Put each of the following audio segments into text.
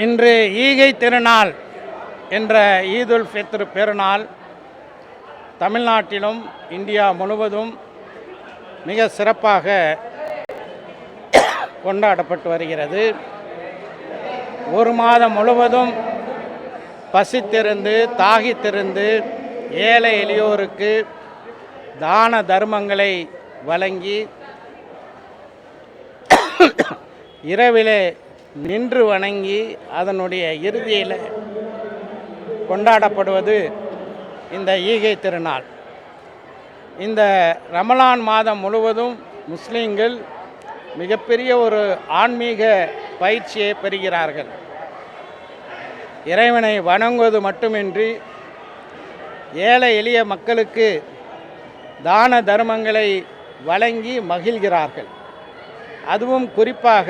இன்று ஈகை திருநாள் என்ற ஈதுல் ஃபித்ர் பெருநாள் தமிழ்நாட்டிலும் இந்தியா முழுவதும் மிக சிறப்பாக கொண்டாடப்பட்டு வருகிறது. ஒரு மாதம் முழுவதும் பசித்திருந்து தாகித்திருந்து ஏழை எளியோருக்கு தான தர்மங்களை வழங்கி இரவிலே நின்று வணங்கி அதனுடைய இறுதியில் கொண்டாடப்படுவது இந்த ஈகை திருநாள். இந்த ரமலான் மாதம் முழுவதும் முஸ்லீம்கள் மிகப்பெரிய ஒரு ஆன்மீக பயிற்சியை பெறுகிறார்கள். இறைவனை வணங்குவது மட்டுமின்றி ஏழை எளிய மக்களுக்கு தான தர்மங்களை வழங்கி மகிழ்கிறார்கள். அதுவும் குறிப்பாக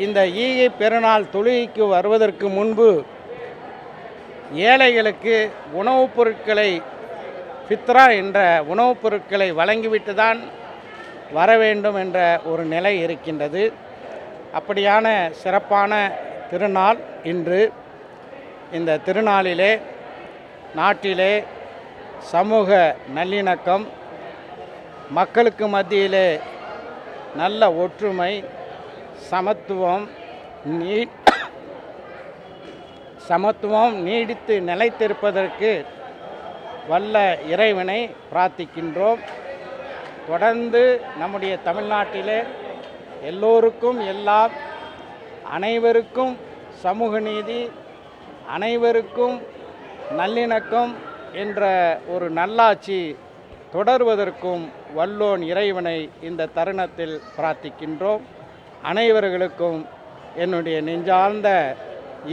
இந்த ஈகை பெருநாள் தொழுகைக்கு வருவதற்கு முன்பு ஏழைகளுக்கு உணவுப் பொருட்களை ஃபித்ரா என்ற உணவுப் பொருட்களை வழங்கிவிட்டு தான் வர வேண்டும் என்ற ஒரு நிலை இருக்கின்றது. அப்படியான சிறப்பான திருநாள் இன்று. இந்த திருநாளிலே நாட்டிலே சமூக நல்லிணக்கம், மக்களுக்கு மத்தியிலே நல்ல ஒற்றுமை, சமத்துவம் நீடித்து நிலைத்திருப்பதற்கு வல்ல இறைவனை பிரார்த்திக்கின்றோம். தொடர்ந்து நம்முடைய தமிழ்நாட்டிலே எல்லோருக்கும் எல்லாம், அனைவருக்கும் சமூக நீதி, அனைவருக்கும் நல்லிணக்கம் என்ற ஒரு நல்லாட்சி தொடர்வதற்கும் வல்லோன் இறைவனை இந்த தருணத்தில் பிரார்த்திக்கின்றோம். அனைவர்களுக்கும் என்னுடைய நெஞ்சார்ந்த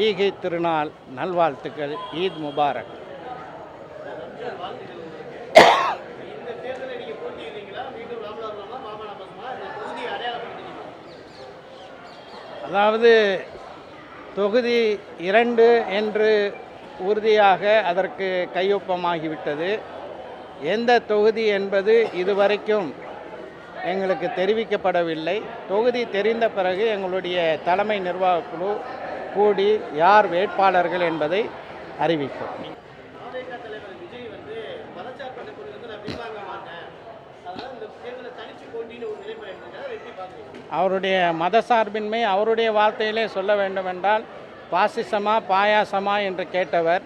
ஈகை திருநாள் நல்வாழ்த்துக்கள். ஈத் முபாரக். அதாவது தொகுதி 2 என்று உறுதியாக அதற்கு கையொப்பமாகிவிட்டது. எந்த தொகுதி என்பது இதுவரைக்கும் எங்களுக்கு தெரிவிக்கப்படவில்லை. தொகுதி தெரிந்த பிறகு எங்களுடைய தலைமை நிர்வாக குழு கூடி யார் வேட்பாளர்கள் என்பதை அறிவிக்கும். அவருடைய மதசார்பின்மை அவருடைய வார்த்தையிலே சொல்ல வேண்டுமென்றால், பாசிசமா பாயாசமா என்று கேட்டவர்,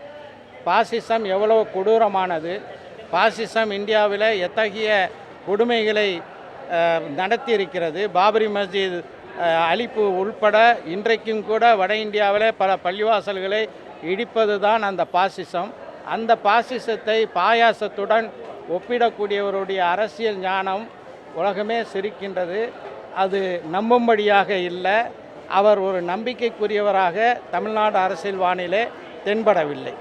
பாசிசம் எவ்வளவு கொடூரமானது, பாசிசம் இந்தியாவில் எத்தகைய கொடுமைகளை நடத்தியிருக்கிறது, பாபரி மஸ்ஜித் அழிப்பு உள்பட இன்றைக்கும் கூட வட இந்தியாவில் பல பள்ளிவாசல்களை இடிப்பது தான் அந்த பாசிசம். அந்த பாசிசத்தை பாயாசத்துடன் ஒப்பிடக்கூடியவருடைய அரசியல் ஞானம் உலகமே சிரிக்கின்றது. அது நம்பும்படியாக இல்லை. அவர் ஒரு நம்பிக்கைக்குரியவராக தமிழ்நாடு அரசியல் வானிலே தென்படவில்லை.